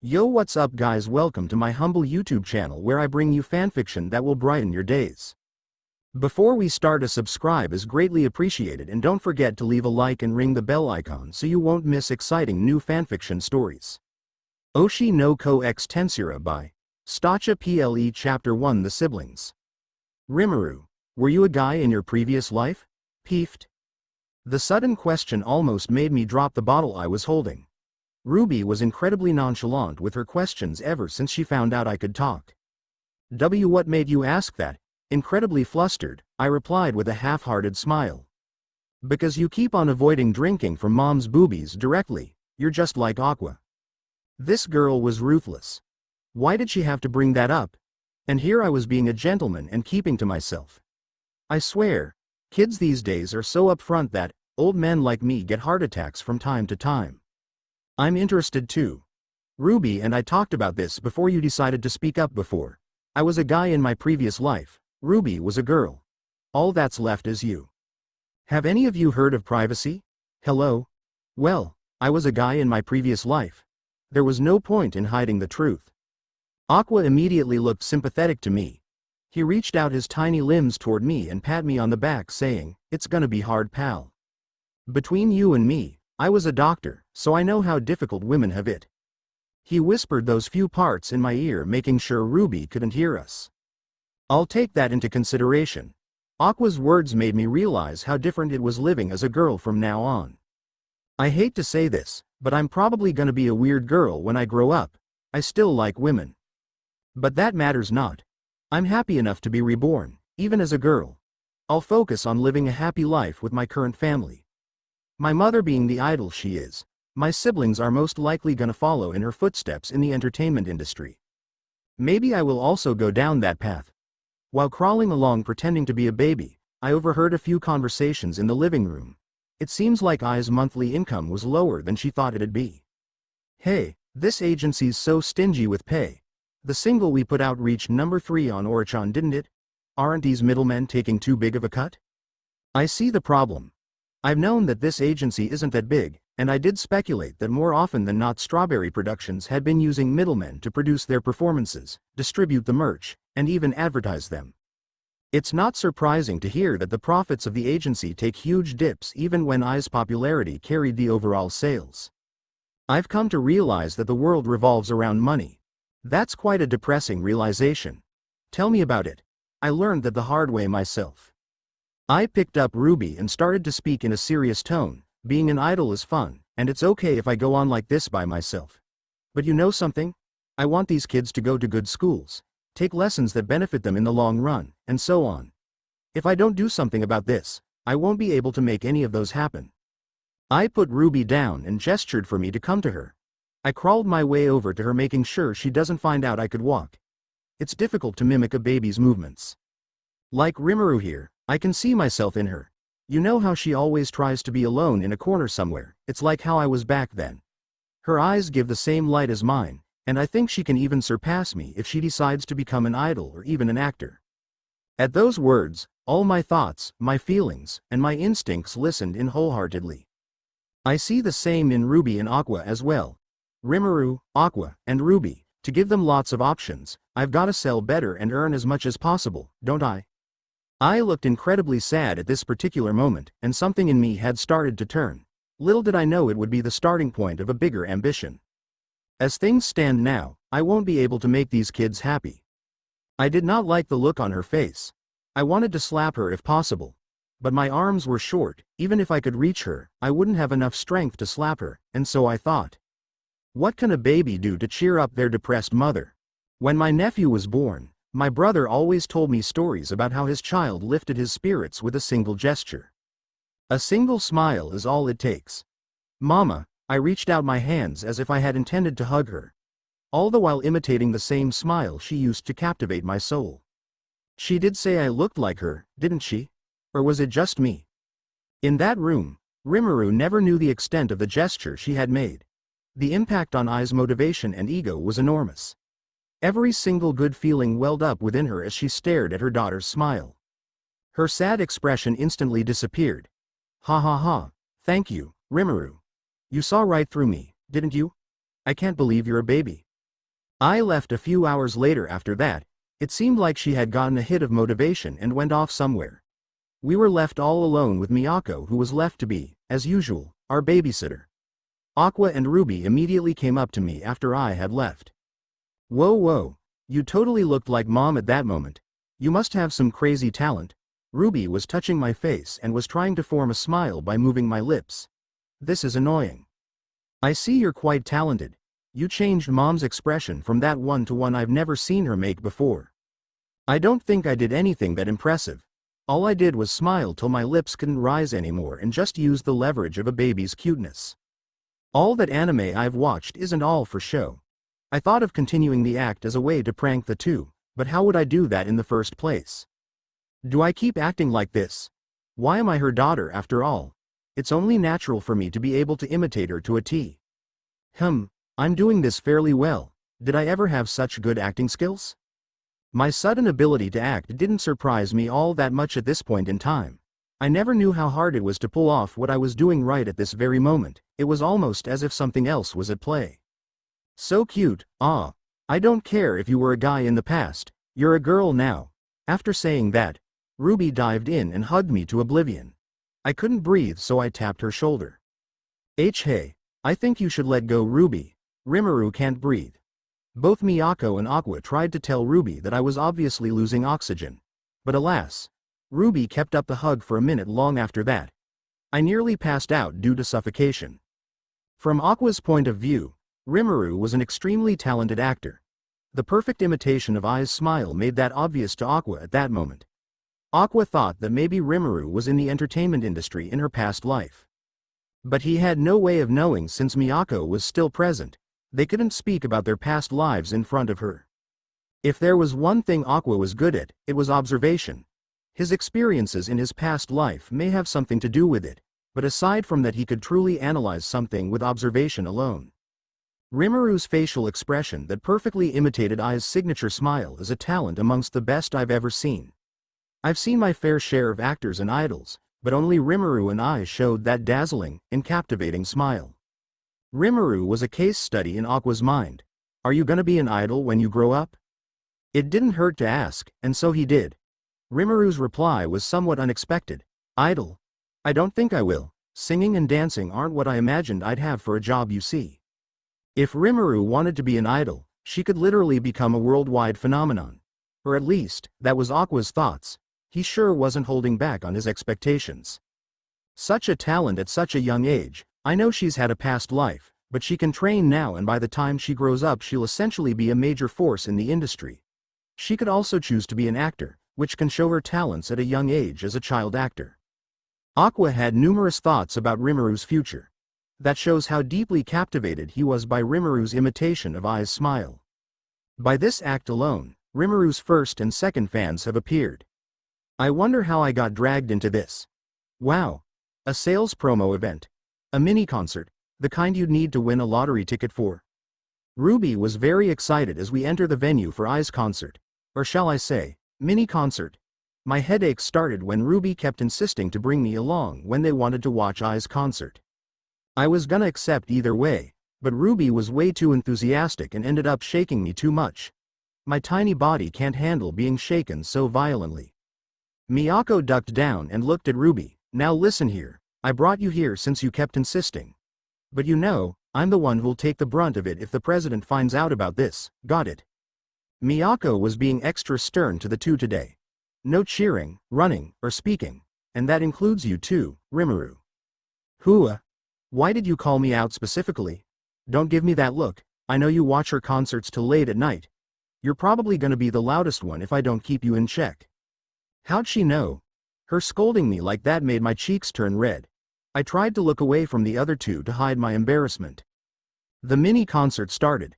Yo, what's up guys, welcome to my humble YouTube channel where I bring you fanfiction that will brighten your days. Before we start, a subscribe is greatly appreciated, and don't forget to leave a like and ring the bell icon so you won't miss exciting new fanfiction stories. Oshi no Ko X Tensura by StaciaPLE Chapter 1, The Siblings. Rimuru, were you a guy in your previous life? Peefed. The sudden question almost made me drop the bottle I was holding. Ruby was incredibly nonchalant with her questions ever since she found out I could talk. What made you ask that? Incredibly flustered, I replied with a half-hearted smile. Because you keep on avoiding drinking from mom's boobies directly, you're just like Aqua. This girl was ruthless. Why did she have to bring that up? And here I was being a gentleman and keeping to myself. I swear, kids these days are so upfront that old men like me get heart attacks from time to time. I'm interested too. Ruby and I talked about this before you decided to speak up before. I was a guy in my previous life. Ruby was a girl. All that's left is you. Have any of you heard of privacy? Hello? Well, I was a guy in my previous life. There was no point in hiding the truth. Aqua immediately looked sympathetic to me. He reached out his tiny limbs toward me and pat me on the back, saying, "It's gonna be hard, pal. Between you and me, I was a doctor, so I know how difficult women have it." He whispered those few parts in my ear, making sure Ruby couldn't hear us. I'll take that into consideration. Aqua's words made me realize how different it was living as a girl from now on. I hate to say this, but I'm probably gonna be a weird girl when I grow up. I still like women. But that matters not. I'm happy enough to be reborn, even as a girl. I'll focus on living a happy life with my current family. My mother being the idol she is, my siblings are most likely gonna follow in her footsteps in the entertainment industry. Maybe I will also go down that path. While crawling along pretending to be a baby, I overheard a few conversations in the living room. It seems like Ai's monthly income was lower than she thought it'd be. Hey, this agency's so stingy with pay. The single we put out reached number 3 on Oricon, didn't it? Aren't these middlemen taking too big of a cut? I see the problem. I've known that this agency isn't that big, and I did speculate that more often than not Strawberry Productions had been using middlemen to produce their performances, distribute the merch, and even advertise them. It's not surprising to hear that the profits of the agency take huge dips even when Ai's popularity carried the overall sales. I've come to realize that the world revolves around money. That's quite a depressing realization. Tell me about it. I learned that the hard way myself. I picked up Ruby and started to speak in a serious tone. Being an idol is fun, and it's okay if I go on like this by myself. But you know something? I want these kids to go to good schools, take lessons that benefit them in the long run, and so on. If I don't do something about this, I won't be able to make any of those happen. I put Ruby down and gestured for me to come to her. I crawled my way over to her, making sure she doesn't find out I could walk. It's difficult to mimic a baby's movements. Like Rimuru here, I can see myself in her. You know how she always tries to be alone in a corner somewhere? It's like how I was back then. Her eyes give the same light as mine, and I think she can even surpass me if she decides to become an idol or even an actor. At those words, all my thoughts, my feelings, and my instincts listened in wholeheartedly. I see the same in Ruby and Aqua as well. Rimuru, Aqua, and Ruby, to give them lots of options, I've gotta sell better and earn as much as possible, don't I? I looked incredibly sad at this particular moment, and something in me had started to turn. Little did I know it would be the starting point of a bigger ambition. As things stand now, I won't be able to make these kids happy. I did not like the look on her face. I wanted to slap her if possible. But my arms were short. Even if I could reach her, I wouldn't have enough strength to slap her, and so I thought, what can a baby do to cheer up their depressed mother? When my nephew was born, my brother always told me stories about how his child lifted his spirits with a single gesture. A single smile is all it takes. Mama, I reached out my hands as if I had intended to hug her. All the while imitating the same smile she used to captivate my soul. She did say I looked like her, didn't she? Or was it just me? In that room, Rimuru never knew the extent of the gesture she had made. The impact on Ai's motivation and ego was enormous. Every single good feeling welled up within her as she stared at her daughter's smile. Her sad expression instantly disappeared. Ha ha ha, thank you, Rimuru. You saw right through me, didn't you? I can't believe you're a baby. I left a few hours later after that. It seemed like she had gotten a hit of motivation and went off somewhere. We were left all alone with Miyako, who was left to be, as usual, our babysitter. Aqua and Ruby immediately came up to me after I had left. Whoa, you totally looked like mom at that moment. You must have some crazy talent. Ruby was touching my face and was trying to form a smile by moving my lips. This is annoying. I see you're quite talented. You changed mom's expression from that one to one I've never seen her make before. I don't think I did anything that impressive. All I did was smile till my lips couldn't rise anymore and just use the leverage of a baby's cuteness. All that anime I've watched isn't all for show. I thought of continuing the act as a way to prank the two, but how would I do that in the first place? Do I keep acting like this? Why am I her daughter after all? It's only natural for me to be able to imitate her to a T. I'm doing this fairly well. Did I ever have such good acting skills? My sudden ability to act didn't surprise me all that much at this point in time. I never knew how hard it was to pull off what I was doing right at this very moment. It was almost as if something else was at play. So cute, I don't care if you were a guy in the past, you're a girl now. After saying that, Ruby dived in and hugged me to oblivion. I couldn't breathe, so I tapped her shoulder. Hey, I think you should let go, Ruby. Rimuru can't breathe. Both Miyako and Aqua tried to tell Ruby that I was obviously losing oxygen. But alas, Ruby kept up the hug for a minute long after that. I nearly passed out due to suffocation. From Aqua's point of view, Rimuru was an extremely talented actor. The perfect imitation of Ai's smile made that obvious to Aqua at that moment. Aqua thought that maybe Rimuru was in the entertainment industry in her past life. But he had no way of knowing since Miyako was still present. They couldn't speak about their past lives in front of her. If there was one thing Aqua was good at, it was observation. His experiences in his past life may have something to do with it, but aside from that he could truly analyze something with observation alone. Rimuru's facial expression that perfectly imitated Ai's signature smile is a talent amongst the best I've ever seen. I've seen my fair share of actors and idols, but only Rimuru and Ai showed that dazzling and captivating smile. Rimuru was a case study in Aqua's mind. Are you gonna be an idol when you grow up? It didn't hurt to ask, and so he did. Rimuru's reply was somewhat unexpected. Idol? I don't think I will. Singing and dancing aren't what I imagined I'd have for a job, you see. If Rimuru wanted to be an idol, she could literally become a worldwide phenomenon. Or at least, that was Aqua's thoughts. He sure wasn't holding back on his expectations. Such a talent at such a young age. I know she's had a past life, but she can train now, and by the time she grows up she'll essentially be a major force in the industry. She could also choose to be an actor, which can show her talents at a young age as a child actor. Aqua had numerous thoughts about Rimuru's future. That shows how deeply captivated he was by Rimuru's imitation of Ai's smile. By this act alone, Rimuru's first and second fans have appeared. I wonder how I got dragged into this. Wow. A sales promo event. A mini-concert, the kind you'd need to win a lottery ticket for. Ruby was very excited as we enter the venue for Ai's concert. Or shall I say, mini-concert. My headache started when Ruby kept insisting to bring me along when they wanted to watch Ai's concert. I was gonna accept either way, but Ruby was way too enthusiastic and ended up shaking me too much. My tiny body can't handle being shaken so violently. Miyako ducked down and looked at Ruby. Now listen here. I brought you here since you kept insisting. But you know, I'm the one who'll take the brunt of it if the president finds out about this, got it? Miyako was being extra stern to the two today. No cheering, running, or speaking. And that includes you too, Rimuru. Hua. Why did you call me out specifically? Don't give me that look. I know you watch her concerts till late at night. You're probably gonna be the loudest one if I don't keep you in check. How'd she know? Her scolding me like that made my cheeks turn red. I tried to look away from the other two to hide my embarrassment. The mini-concert started.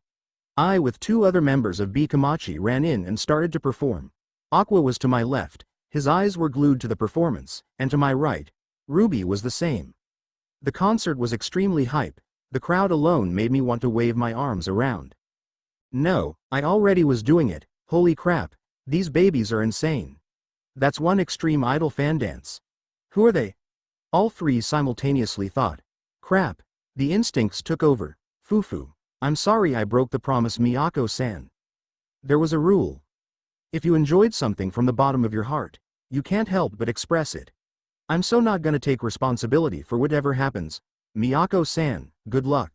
I with two other members of Bikamachi ran in and started to perform. Aqua was to my left, his eyes were glued to the performance, and to my right, Ruby was the same. The concert was extremely hype. The crowd alone made me want to wave my arms around. No, I already was doing it. Holy crap, these babies are insane. That's one extreme idol fan dance. Who are they? All three simultaneously thought. Crap, the instincts took over. Fufu. I'm sorry I broke the promise, Miyako-san. There was a rule. If you enjoyed something from the bottom of your heart, you can't help but express it. I'm so not gonna take responsibility for whatever happens. Miyako-san, good luck.